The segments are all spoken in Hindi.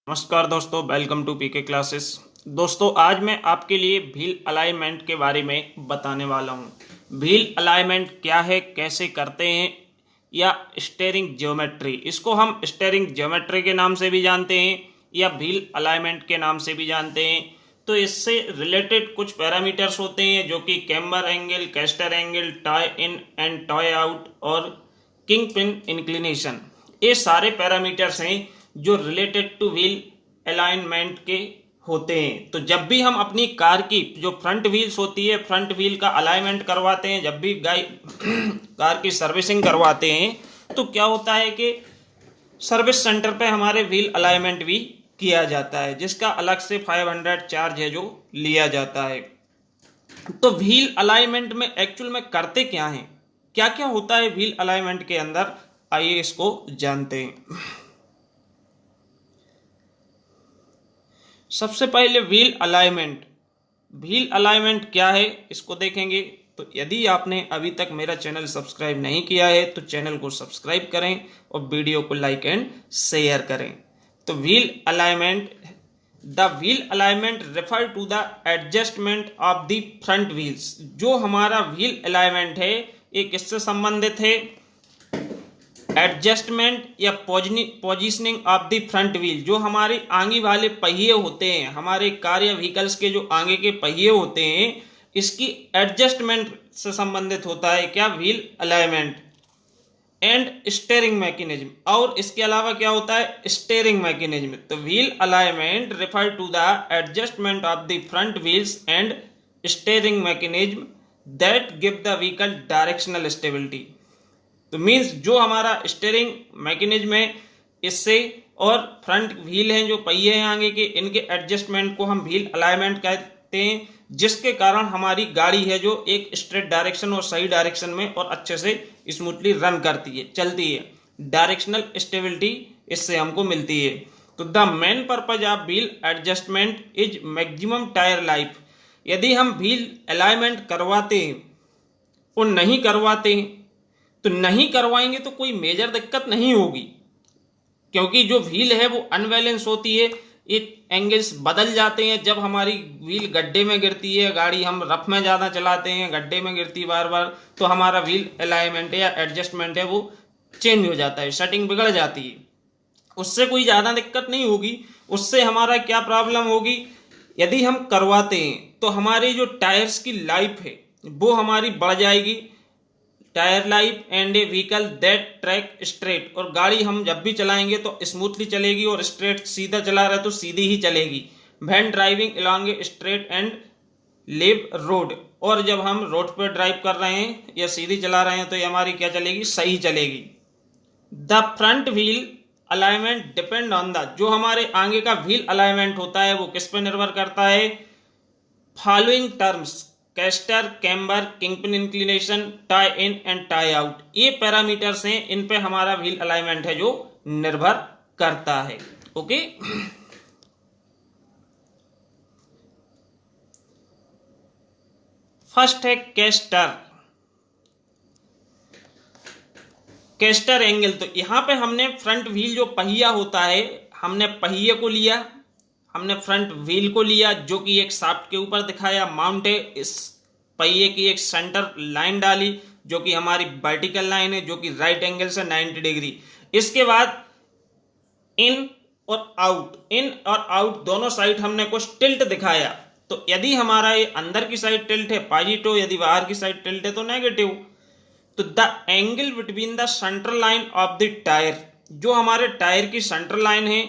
नमस्कार दोस्तों, वेलकम टू पीके क्लासेस। दोस्तों, आज मैं आपके लिए व्हील अलाइनमेंट के बारे में बताने वाला हूं। व्हील अलाइनमेंट क्या है, कैसे करते हैं, या स्टीयरिंग ज्योमेट्री। इसको हम स्टीयरिंग ज्योमेट्री के नाम से भी जानते हैं या व्हील अलाइनमेंट के नाम से भी जानते हैं। तो इससे रिलेटेड कुछ पैरामीटर्स होते हैं जो कि camber angle, castor angle, toy in and toy out और किंग पिन इंक्लिनेशन। ये सारे पैरामीटर्स हैं जो रिलेटेड टू व्हील अलाइनमेंट के होते हैं। तो जब भी हम अपनी कार की जो फ्रंट व्हील्स होती है, फ्रंट व्हील का अलाइनमेंट करवाते हैं, जब भी कार की सर्विसिंग करवाते हैं, तो क्या होता है कि सर्विस सेंटर पे हमारे व्हील अलाइनमेंट भी किया जाता है, जिसका अलग से 500 चार्ज है जो लिया जाता है। तो व्हील अलाइनमेंट में एक्चुअल में करते क्या हैं, क्या क्या होता है व्हील अलाइनमेंट के अंदर, आइए इसको जानते हैं। सबसे पहले व्हील अलाइनमेंट क्या है इसको देखेंगे। तो यदि आपने अभी तक मेरा चैनल सब्सक्राइब नहीं किया है तो चैनल को सब्सक्राइब करें और वीडियो को लाइक एंड शेयर करें। तो wheel alignment, the wheel alignment refer to the adjustment of the front wheels. जो हमारा व्हील अलाइनमेंट है ये किससे संबंधित है? एडजस्टमेंट या positioning of the front wheel. जो हमारे आगे वाले पहिए होते हैं, हमारे कार या व्हीकल्स के जो आगे के पहिए होते हैं, इसकी एडजस्टमेंट से संबंधित होता है क्या? Wheel alignment. And steering mechanism, और इसके अलावा क्या होता है? Steering mechanism. तो wheel alignment refer to the adjustment of the front wheels and steering mechanism that give the vehicle directional stability. तो मीन्स जो हमारा स्टीयरिंग मैकेनिज्म है, इससे और फ्रंट व्हील हैं जो पहिए हैं आगे के, इनके एडजस्टमेंट को हम व्हील अलाइनमेंट कहते हैं, जिसके कारण हमारी गाड़ी है जो एक स्ट्रेट डायरेक्शन और सही डायरेक्शन में और अच्छे से स्मूथली रन करती है, चलती है। डायरेक्शनल स्टेबिलिटी इससे हमको मिलती है। तो the main purpose of wheel adjustment is maximum tyre life. यदि हम व्हील अलाइनमेंट करवाते हैं और नहीं करवाते हैं, तो नहीं करवाएंगे तो कोई मेजर दिक्कत नहीं होगी, क्योंकि जो व्हील है वो अनबैलेंस होती है, ये एंगल्स बदल जाते हैं। जब हमारी व्हील गड्ढे में गिरती है, गाड़ी हम रफ में ज़्यादा चलाते हैं, गड्ढे में गिरती है बार बार, तो हमारा व्हील अलाइनमेंट या एडजस्टमेंट है वो चेंज हो जाता है, सेटिंग बिगड़ जाती है। उससे कोई ज़्यादा दिक्कत नहीं होगी। उससे हमारा क्या प्रॉब्लम होगी? यदि हम करवाते हैं तो हमारी जो टायर्स की लाइफ है वो हमारी बढ़ जाएगी, tyre life and A vehicle that track straight. और गाड़ी हम जब भी चलाएंगे तो स्मूथली चलेगी, और स्ट्रेट सीधा चला रहे तो सीधी ही चलेगी। When driving along a straight and लेव रोड, और जब हम रोड पर ड्राइव कर रहे हैं या सीधी चला रहे हैं तो ये हमारी क्या चलेगी? सही चलेगी। The front wheel alignment depend on the, जो हमारे आगे का व्हील अलाइनमेंट होता है वो किस पर निर्भर करता है? Following terms: castor, camber, kingpin inclination, tie in and tie out. ये पैरामीटर्स हैं, इन पे हमारा व्हील अलाइनमेंट है जो निर्भर करता है। ओके, फर्स्ट है कैस्टर। Castor angle. तो यहां पे हमने फ्रंट व्हील जो पहिया होता है, हमने पहिए को लिया, हमने फ्रंट व्हील को लिया जो कि एक शाफ्ट के ऊपर दिखाया, माउंट है। इस पहिए की एक सेंटर लाइन डाली जो कि हमारी वर्टिकल लाइन है, जो कि राइट एंगल से 90 डिग्री। इसके बाद इन और आउट दोनों साइड हमने कुछ टिल्ट दिखाया। तो यदि हमारा ये अंदर की साइड टिल्ट है पॉजिटिव, यदि बाहर की साइड टिल्ट है तो नेगेटिव। तो the angle between the central line of the tyre, जो हमारे टायर की सेंट्रल लाइन है,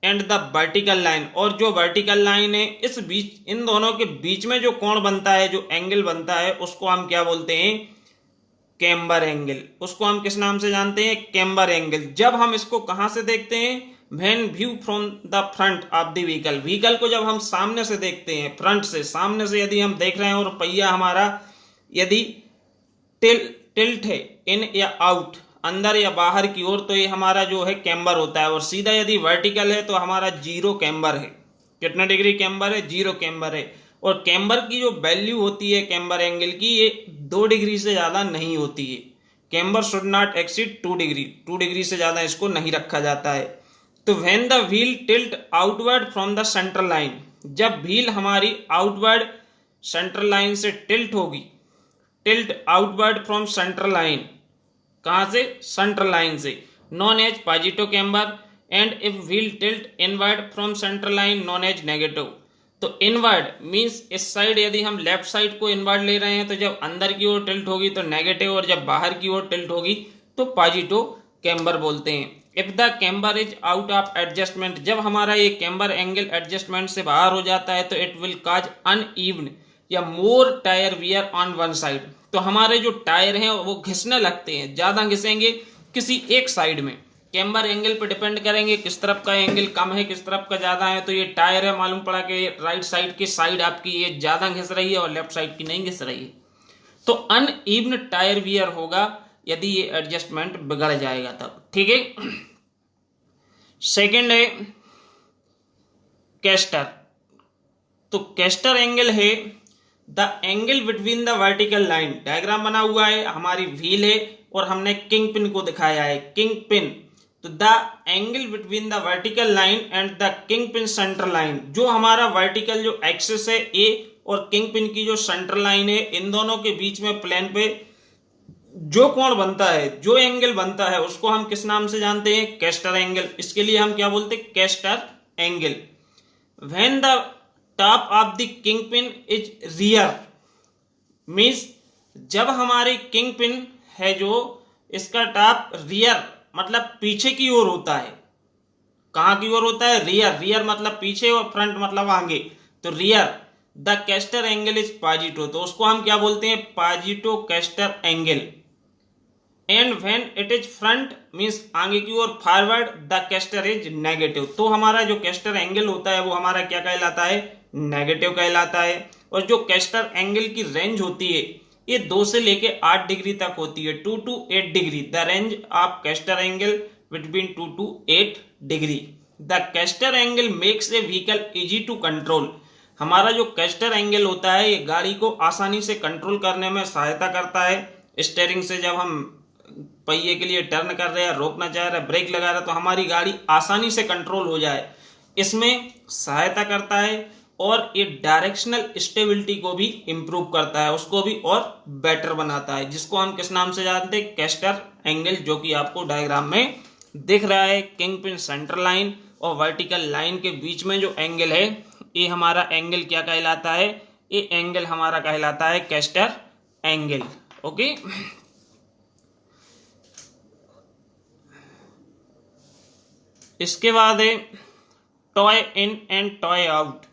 एंड द वर्टिकल लाइन, और जो वर्टिकल लाइन है, इस बीच, इन दोनों के बीच में जो कोण बनता है, जो एंगल बनता है, उसको हम क्या बोलते हैं? Camber angle. उसको हम किस नाम से जानते हैं? Camber angle. जब हम इसको कहां से देखते हैं? When view from the front of the vehicle. Vehicle को जब हम सामने से देखते हैं, फ्रंट से, सामने से यदि हम देख रहे हैं और पहिया हमारा यदि टिल्ट है इन या आउट, अंदर या बाहर की ओर, तो ये हमारा जो है कैम्बर होता है। और सीधा यदि वर्टिकल है तो हमारा जीरो कैम्बर है। कितना डिग्री कैम्बर है? 0 कैम्बर है। और कैम्बर की जो वैल्यू होती है कैम्बर एंगल की, ये 2 डिग्री से ज्यादा नहीं होती है। Camber should not exceed 2 degree. 2 degree से ज्यादा इसको नहीं रखा जाता है। तो when the wheel tilt outward from the central line, जब व्हील हमारी आउटवर्ड सेंट्रल लाइन से टिल्ट होगी, tilt outward from central line, कहां से, सेंट्रल लाइन से, known as positive camber, and if wheel tilt inward from central line known as negative. तो इनवर्ड मींस इस साइड यदि हम लेफ्ट साइड को इनवर्ड ले रहे हैं तो जब अंदर की ओर टिल्ट होगी तो नेगेटिव, और जब बाहर की ओर टिल्ट होगी तो पॉजिटिव कैम्बर बोलते हैं। If the camber is out of adjustment, जब हमारा ये कैम्बर एंगल एडजस्टमेंट से बाहर हो जाता है तो इट विल काज अनइवन या more tyre wear on one side, तो हमारे जो टायर हैं वो घिसने लगते हैं, ज्यादा घिसेंगे किसी एक साइड में। कैम्बर एंगल पे डिपेंड करेंगे किस तरफ का एंगल कम है किस तरफ का ज्यादा है। तो ये टायर है, मालूम पड़ा कि राइट साइड की साइड आपकी ये ज्यादा घिस रही है और लेफ्ट साइड की नहीं घिस रही है, तो अनइवन टायर वियर होगा यदि ये एडजस्टमेंट बिगड़ जाएगा तब, ठीक है। सेकेंड है कैस्टर। तो कैस्टर एंगल है the angle between the vertical line, diagram बना हुआ है, हमारी व्हील है और हमने किंग पिन को दिखाया है, किंग पिन। तो the angle between the vertical line and the king pin centre line, जो हमारा वर्टिकल जो एक्सिस है ए और किंग पिन की जो सेंटर लाइन है, इन दोनों के बीच में प्लेन पे जो कोण बनता है, जो एंगल बनता है, उसको हम किस नाम से जानते हैं, कैस्टर एंगल। इसके लिए हम क्या बोलते हैं, castor angle. When the top of the king pin is rear means, जब हमारी किंग पिन है जो इसका टॉप रियर मतलब पीछे की ओर होता है, कहां की ओर होता है, रियर, रियर मतलब पीछे और फ्रंट मतलब आगे, तो rear the caster angle is positive, तो उसको हम क्या बोलते हैं, positive caster angle. And when it is front means आगे की ओर, forward the caster is negative, तो हमारा जो कैस्टर एंगल होता है वो हमारा क्या कहलाता है, नेगेटिव कहलाता है। और जो कैस्टर एंगल की रेंज होती है ये 2 से लेके 8 डिग्री तक होती है, 2 to 8 degree, the range of caster angle between 2 to 8 degree. The caster angle makes a vehicle easy to control, हमारा जो कैस्टर एंगल होता है ये गाड़ी को आसानी से कंट्रोल करने में सहायता करता है। स्टीयरिंग से जब हम पहिए के लिए टर्न कर रहे हैं, रोकना चाह रहे हैं, ब्रेक लगा रहे हैं, तो हमारी गाड़ी आसानी से कंट्रोल हो जाए, इसमें सहायता करता है। और ये डायरेक्शनल स्टेबिलिटी को भी इंप्रूव करता है, उसको भी और बेटर बनाता है, जिसको हम किस नाम से जानते हैं, कैस्टर एंगल, जो कि आपको डायग्राम में दिख रहा है। किंग पिन सेंटर लाइन और वर्टिकल लाइन के बीच में जो एंगल है ये हमारा एंगल क्या कहलाता है, ये एंगल हमारा कहलाता है कैस्टर एंगल। ओके, इसके बाद है toy in and toy out.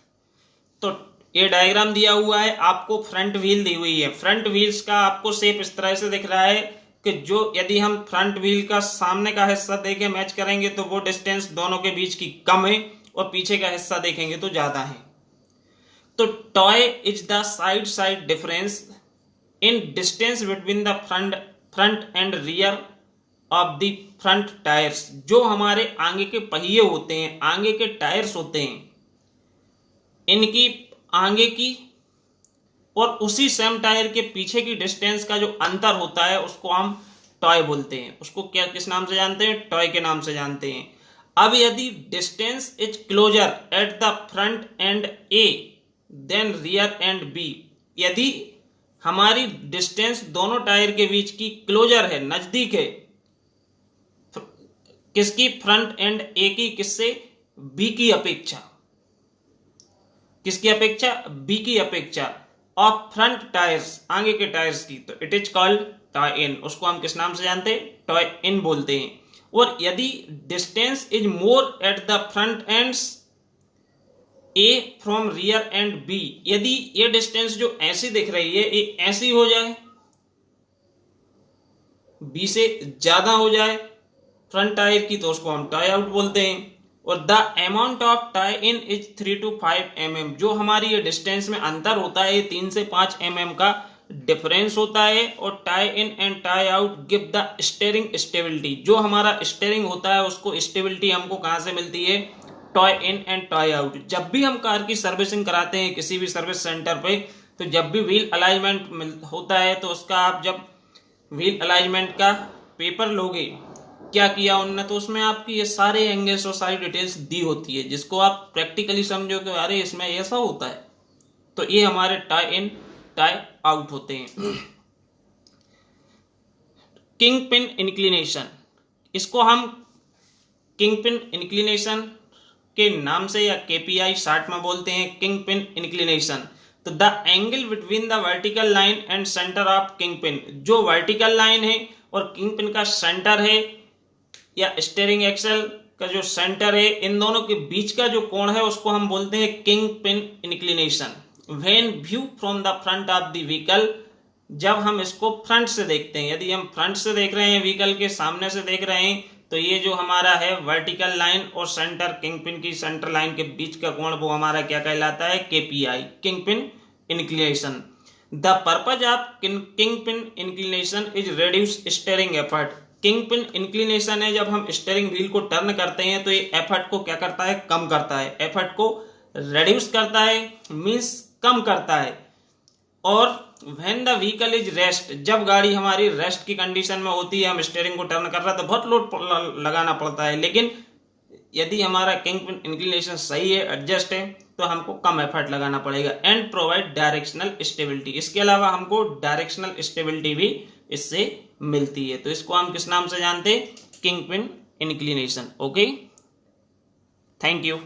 तो ये डायग्राम दिया हुआ है, आपको फ्रंट व्हील दी हुई है, फ्रंट व्हील्स का आपको शेप इस तरह से दिख रहा है कि जो यदि हम फ्रंट व्हील का सामने का हिस्सा देके मैच करेंगे तो वो डिस्टेंस दोनों के बीच की कम है और पीछे का हिस्सा देखेंगे तो ज्यादा है। तो toy is the side side difference in distance between the front and rear of the front tyres, जो हमारे आगे के पहिए होते हैं, आगे के टायर्स होते हैं, इनकी आगे की और उसी सेम टायर के पीछे की डिस्टेंस का जो अंतर होता है उसको हम टॉय बोलते हैं। उसको क्या किस नाम से जानते हैं, टॉय के नाम से जानते हैं। अब यदि distance is closer at the front end A than rear end B, यदि हमारी डिस्टेंस दोनों टायर के बीच की क्लोजर है, नजदीक है, किसकी, फ्रंट एंड ए की, किससे, बी की अपेक्षा, किसकी अपेक्षा, बी की अपेक्षा, ऑफ फ्रंट टायर्स, आगे के टायर्स की, तो इट इज कॉल्ड टॉय इन, उसको हम किस नाम से जानते हैं, टॉय इन बोलते हैं। और यदि distance is more at the front ends A from rear end B, यदि ये डिस्टेंस जो ऐसी दिख रही है ये ऐसी हो जाए, बी से ज्यादा हो जाए फ्रंट टायर की, तो उसको हम टॉय आउट बोलते हैं। और the amount of tie in is 3 to 5 mm, जो हमारी ये डिस्टेंस में अंतर होता है 3 से 5 mm का डिफरेंस होता है। और tie in and tie out give the steering stability, जो हमारा स्टीयरिंग होता है उसको स्टेबिलिटी हमको कहां से मिलती है, toy in and toy out. जब भी हम कार की सर्विसिंग कराते हैं किसी भी सर्विस सेंटर पे, तो जब भी व्हील अलाइनमेंट होता है तो उसका आप जब व्हील अलाइनमेंट का पेपर लोगे क्या किया उनने, तो उसमें आपकी ये सारे एंगल्स और सारी डिटेल्स दी होती है, जिसको आप प्रैक्टिकली समझो कि अरे इसमें ऐसा होता है। तो ये हमारे टाई इन टाई आउट होते हैं। किंग पिन इंक्लिनेशन, इसको हम किंग पिन इंक्लिनेशन के नाम से या केपीआई शार्ट में बोलते हैं, किंग पिन इंक्लिनेशन। तो the angle between the vertical line and centre of king pin, जो वर्टिकल लाइन है और किंग पिन का सेंटर है या स्टीयरिंग एक्सल का जो सेंटर है, इन दोनों के बीच का जो कोण है उसको हम बोलते हैं king pin inclination. When view from the front of the vehicle, जब हम इसको फ्रंट से देखते हैं, यदि हम फ्रंट से देख रहे हैं, व्हीकल के सामने से देख रहे हैं, तो ये जो हमारा है वर्टिकल लाइन और सेंटर किंग पिन की सेंटर लाइन के बीच का कोण वो हमारा क्या कहलाता है, KPI, king pin inclination. The purpose of king pin inclination is reduce steering effort. King pin inclination है, जब हम स्टीयरिंग व्हील को टर्न करते हैं तो ये एफर्ट को क्या करता है, कम करता है, एफर्ट को रिड्यूस करता है, मींस कम करता है। और when the vehicle is rest, जब गाड़ी हमारी रेस्ट की कंडीशन में होती है, हम स्टीयरिंग को टर्न कर रहे हैं तो बहुत लोड लगाना पड़ता है, लेकिन यदि हमारा किंग पिन इंक्लिनेशन सही है, एडजस्ट है, तो हमको कम एफर्ट लगाना पड़ेगा। एंड प्रोवाइड डायरेक्शनल स्टेबिलिटी, इसके अलावा हमको डायरेक्शनल स्टेबिलिटी भी इससे मिलती है। तो इसको हम किस नाम से जानते हैं, king pin inclination. Okay, thank you.